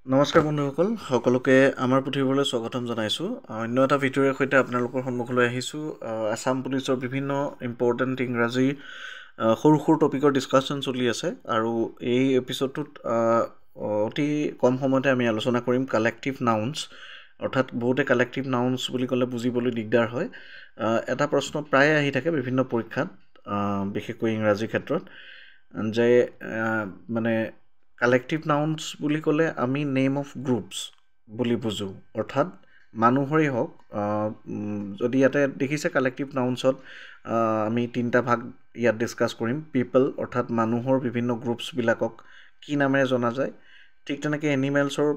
নমস্কাৰ বন্ধুসকল সকলোকে আমাৰ পুথিভঁৰাললৈ স্বাগতম জনাইছোঁ অন্য এটা ভিডিঅ'ৰ সৈতে আপোনালোকৰ সন্মুখলৈ আহিছোঁ আসাম পুলিচৰ বিভিন্ন ইম্পৰ্টেণ্ট ইংৰাজী সৰু সৰু টপিকৰ ডিছকাশ্যন চলি আছে আৰু এই এপিছ'ডটোত অতি কম সময়তে আমি আলোচনা কৰিম কালেক্টিভ নাউন্স অৰ্থাৎ বহুতে কালেক্টিভ নাউন্স বুলি ক'লে বুজিবলৈ দিগদাৰ হয় এটা প্ৰশ্ন প্ৰায়ে আহি থাকে বিভিন্ন পৰীক্ষাত বিশেষকৈ ইংৰাজীৰ ক্ষেত্ৰত যে মানে কালেক্টিভ নাউন্স বুলি ক'লে আমি নেম অফ গ্ৰুপছ বুলি বুজোঁ অৰ্থাৎ মানুহৰেই হওক যদি ইয়াতে দেখিছে কালেক্টিভ নাউন্সত আমি তিনিটা ভাগ ইয়াত ডিছকাছ কৰিম পিপল অৰ্থাৎ মানুহৰ বিভিন্ন গ্ৰুপছবিলাকক কি নামেৰে জনা যায় ঠিক তেনেকৈ এনিমেলছৰ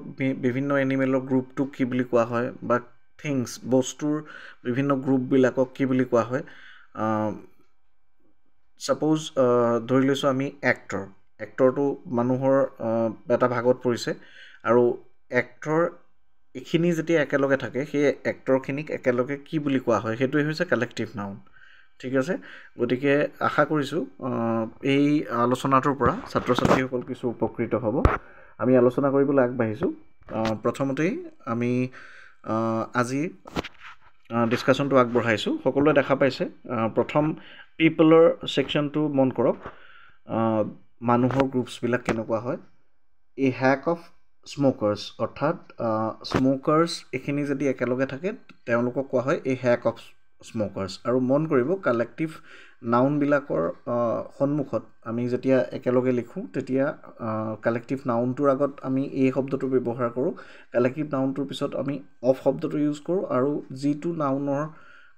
বিভিন্ন এনিমেলৰ গ্ৰুপটোক কি বুলি কোৱা হয় বা থিংছ বস্তুৰ বিভিন্ন গ্ৰুপবিলাকক কি বুলি কোৱা হয় ছাপ'জ ধৰি লৈছোঁ আমি এক্টৰটো মানুহৰ এটা ভাগত পৰিছে আৰু এক্টৰ এইখিনি যেতিয়া একেলগে থাকে সেই এক্টৰখিনিক একেলগে কি বুলি কোৱা হয় সেইটোৱে হৈছে কালেক্টিভ নাউন ঠিক আছে গতিকে আশা কৰিছোঁ এই আলোচনাটোৰ পৰা ছাত্ৰ ছাত্ৰীসকল কিছু উপকৃত হ'ব আমি আলোচনা কৰিবলৈ আগবাঢ়িছোঁ প্ৰথমতেই আমি আজি ডিছকাশ্যনটো আগবঢ়াইছোঁ সকলোৱে দেখা পাইছে প্ৰথম পিপলৰ ছেকশ্যনটো মন কৰক মানুহৰ গ্ৰুপছবিলাক কেনেকুৱা হয় এ হ্যাক অফ স্ম'কাৰ্ছ অৰ্থাৎ স্ম'কাৰ্ছ এইখিনি যদি একেলগে থাকে তেওঁলোকক কোৱা হয় এ হ্যাক অফ স্ম'কাৰ্ছ আৰু মন কৰিব কালেক্টিভ নাউনবিলাকৰ সন্মুখত আমি যেতিয়া একেলগে লিখোঁ তেতিয়া কালেক্টিভ নাউনটোৰ আগত আমি এই শব্দটো ব্যৱহাৰ কৰোঁ কালেক্টিভ নাউনটোৰ পিছত আমি অফ শব্দটো ইউজ কৰোঁ আৰু যিটো নাউনৰ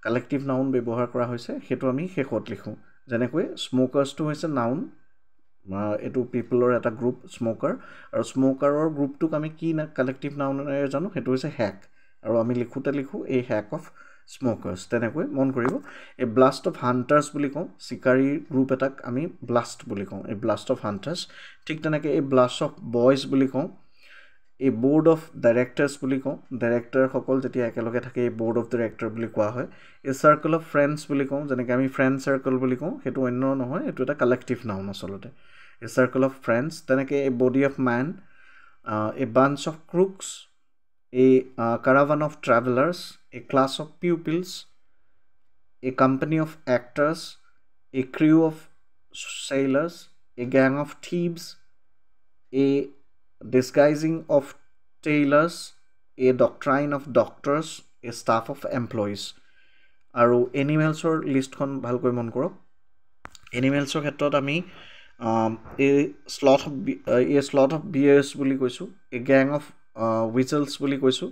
কালেক্টিভ নাউন ব্যৱহাৰ কৰা হৈছে সেইটো আমি শেষত লিখোঁ যেনেকৈ স্ম'কাৰ্ছটো হৈছে নাউন এইটো পিপলৰ এটা গ্ৰুপ স্ম'কাৰ আৰু স্ম'কাৰৰ গ্ৰুপটোক আমি কি কালেক্টিভ নাউনেৰে জানো সেইটো হৈছে হ্যাক আৰু আমি লিখোঁ এই হ্যাক অফ স্ম'কাৰ্ছ তেনেকৈ মন কৰিব এই ব্লাষ্ট অফ হাণ্টাৰ্ছ বুলি কওঁ চিকাৰীৰ গ্ৰুপ এটাক আমি ব্লাষ্ট বুলি কওঁ এই ব্লাষ্ট অফ হাণ্টাৰ্ছ ঠিক তেনেকৈ এই ব্লাষ্ট অফ বয়জ বুলি কওঁ এই ব'ৰ্ড অফ ডাইৰেক্টৰ্ছ বুলি কওঁ ডাইৰেক্টৰসকল যেতিয়া একেলগে থাকে এই ব'ৰ্ড অফ ডাইৰেক্টৰ বুলি কোৱা হয় এই চাৰ্কল অফ ফ্ৰেণ্ডছ বুলি কওঁ যেনেকৈ আমি ফ্ৰেণ্ড চাৰ্কল বুলি কওঁ সেইটো অন্য নহয় এইটো এটা কালেক্টিভ নাউন আচলতে a circle of friends তেনেকৈ a body of man a bunch of crooks a caravan of travelers a class of pupils a company of actors a crew of sailors a gang of thieves a disguising of tailors a doctrine of doctors a staff of employees আৰু এনিমেলছৰ লিষ্টখন ভালকৈ মন কৰক এনিমেলছৰ ক্ষেত্ৰত আমি a slot of bears বুলি কৈছোঁ a gang of whistles বুলি কৈছোঁ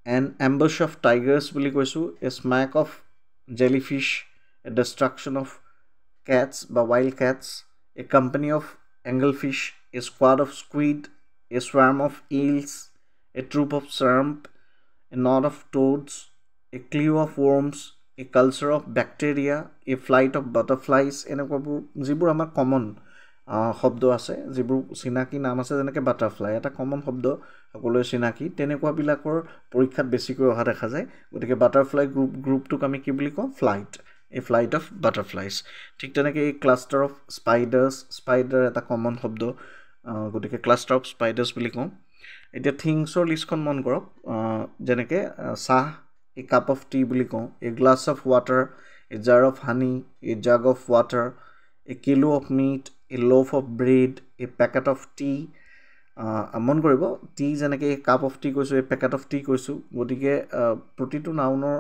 an ambush of tigers বুলি কৈছোঁ a smack of jellyfish a destruction of cats বা wild cats a company of anglefish a squad of squid a swarm of eels a troop of shrimp a knot of toads a clue of worms a culture of bacteria a flight of butterflies এনেকুৱাবোৰ যিবোৰ আমাৰ common শব্দ আছে যিবোৰ চিনাকি নাম আছে যেনেকৈ বাটাৰফ্লাই এটা কমন শব্দ সকলোৱে চিনাকি তেনেকুৱাবিলাকৰ পৰীক্ষাত বেছিকৈ অহা দেখা যায় গতিকে বাটাৰফ্লাই গ্ৰুপটোক আমি কি বুলি কওঁ flight A flight of butterflies ঠিক তেনেকৈ এই ক্লাষ্টাৰ অফ স্পাইডাৰ এটা কমন শব্দ গতিকে ক্লাষ্টাৰ অফ স্পাইডাৰ্ছ বুলি কওঁ এতিয়া থিংছৰ লিষ্টখন মন কৰক যেনেকৈ চাহ a cup of tea বুলি কওঁ a glass of water a jar of honey a jug of water a kilo of meat a loaf of bread a packet of tea মন কৰিব টি যেনেকৈ কাপ অফ টি কৈছোঁ এই packet of T কৈছোঁ গতিকে প্ৰতিটো নাউনৰ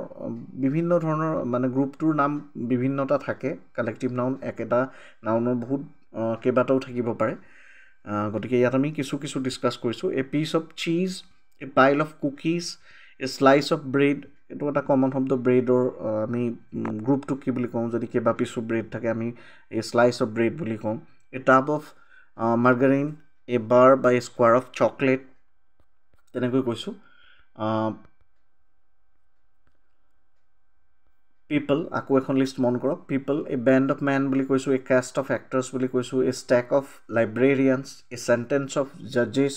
বিভিন্ন ধৰণৰ মানে গ্ৰুপটোৰ নাম বিভিন্নতা থাকে কালেক্টিভ নাউন একেটা নাউনৰ বহুত কেইবাটাও থাকিব পাৰে গতিকে ইয়াত আমি কিছু ডিছকাছ কৰিছোঁ এ piece of cheese A pile of cookies A slice of bread এইটো এটা কমন শব্দ ব্ৰেডৰ আমি গ্ৰুপটোক কি বুলি কওঁ যদি কেইবা পিচো ব্ৰেড থাকে আমি এই শ্লাইচ অফ ব্ৰেড বুলি কওঁ এ টাব অফ মাৰ্গাৰিন এ বাৰ বা এ স্কোৱাৰ অফ চকলেট তেনেকৈ কৈছোঁ পিপল আকৌ এখন লিষ্ট মন কৰক people a band of men বুলি কৈছোঁ এ কাষ্ট অফ এক্টৰ্ছ বুলি কৈছোঁ a stack of librarians a sentence of জাজেছ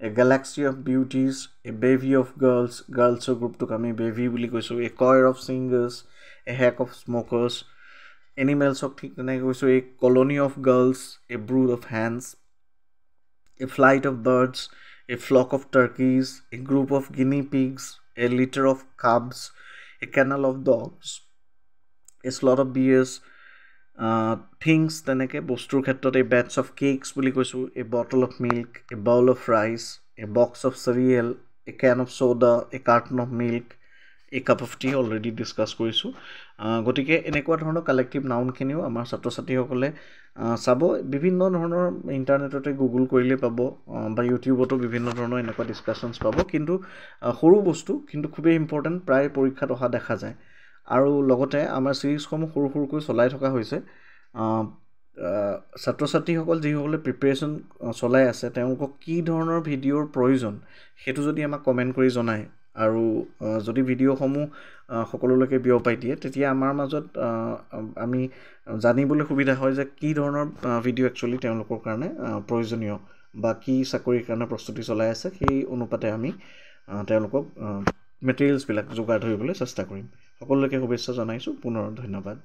a galaxy of beauties a bevy of গাৰ্লছৰ গ্ৰুপটোক আমি বেভি বুলি কৈছোঁ a choir of singers a hack of smokers এনিমেলছক ঠিক তেনেকৈ কৈছোঁ a colony of girls a brood of hens a flight of birds a flock of turkeys, a group of guinea pigs, a litter of calves, a kennel of dogs, a slot of bears, things তেনেকৈ বস্তুৰ ক্ষেত্ৰত a batch of cakes বুলি কৈছোঁ, a bottle of milk, a bowl of rice, a box of cereal, a can of soda, a carton of milk, a cup of tea already discuss কৰিছোঁ। গতিকে এনেকুৱা ধৰণৰ collective নাউনখিনিও আমাৰ ছাত্ৰ ছাত্ৰীসকলে চাব। বিভিন্ন ধৰণৰ ইণ্টাৰনেটতে গুগল কৰিলে পাব বা ইউটিউবতো বিভিন্ন ধৰণৰ এনেকুৱা ডিছকাশ্যনছ পাব। কিন্তু সৰু বস্তু কিন্তু খুবেই ইম্পৰ্টেণ্ট, প্ৰায় পৰীক্ষাত অহা দেখা যায়। আৰু লগতে আমাৰ ছিৰিজসমূহ সৰু সৰুকৈ চলাই থকা হৈছে। ছাত্ৰ ছাত্ৰীসকল যিসকলে প্ৰিপেৰেশ্যন চলাই আছে তেওঁলোকক কি ধৰণৰ ভিডিঅ'ৰ প্ৰয়োজন সেইটো যদি আমাক কমেণ্ট কৰি জনায় আৰু যদি ভিডিঅ'সমূহ সকলোলৈকে বিয়পাই দিয়ে তেতিয়া আমাৰ মাজত আমি জানিবলৈ সুবিধা হয় যে কি ধৰণৰ ভিডিঅ' একচুৱেলি তেওঁলোকৰ কাৰণে প্ৰয়োজনীয় বা কি চাকৰিৰ কাৰণে প্ৰস্তুতি চলাই আছে, সেই অনুপাতে আমি তেওঁলোকক মেটেৰিয়েলছবিলাক যোগাৰ ধৰিবলৈ চেষ্টা কৰিম। সকলোলৈকে শুভেচ্ছা জনাইছোঁ। পুনৰ ধন্যবাদ।